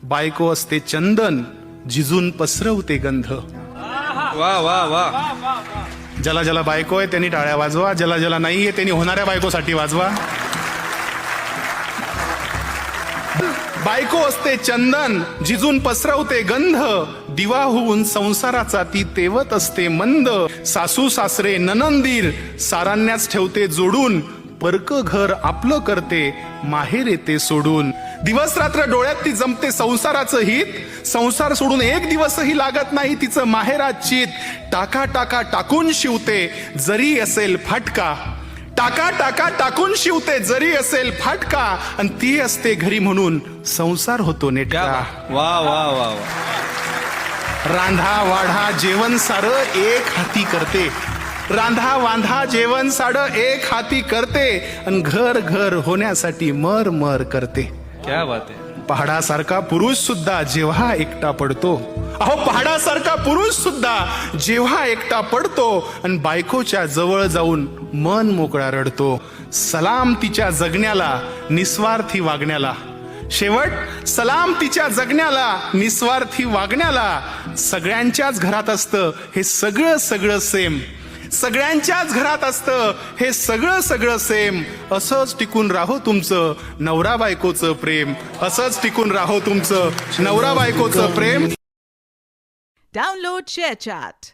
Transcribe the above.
बायको असते चंदन झिजून पसरवते गंध. वा वा वा. ज्याला ज्याला बायको आहे त्यांनी टाळ्या वाजवा, ज्याला ज्याला नाहीये त्यांनी होणाऱ्या बायकोसाठी वाजवा. बायको असते चंदन झिजून पसरवते गंध, दिवा होऊन संसाराचा ती तेवत असते मंद. सासू सासरे ननंदीर सारांनाच ठेवते जोडून, परक घर आपलं करते माहेर येते सोडून. दिवस रात्र डोळ्यात ती जमते संसाराचं हित, संसार सोडून एक दिवसही लागत नाही तिचं माहेरात चित. टाका टाका टाकून शिवते जरी असेल फाटका, टाका टाका टाकून शिवते जरी असेल फाटका. आणि ती असते घरी म्हणून संसार होतो नेटका. वा वा वा वा. रांधा वाढा जेवण सारं एक हाती करते, रांधा वांधा जेवण सारं एक हाती करते. आणि घर घर होण्यासाठी मर मर करते. क्या बात आहे. पहाडासारखा पुरुष सुद्धा जेव्हा एकटा पडतो, अहो पहाडासारखा पुरुष सुद्धा जेव्हा एकटा पडतो आणि बायकोच्या जवळ जाऊन मन मोकळा रडतो. सलाम तिच्या जगण्याला निस्वार्थी वागण्याला, शेवट सलाम तिच्या जगण्याला निस्वार्थी वागण्याला. सगळ्यांच्याच घरात असतं हे सगळं सगळं सेम, सगळ्यांच्याच घरात असतं हे सगळं सगळं सेम. असंच टिकून राहो तुमचं नवरा बायकोचं प्रेम, असंच टिकून राहो तुमचं नवरा बायकोचं प्रेम. Download ShareChat.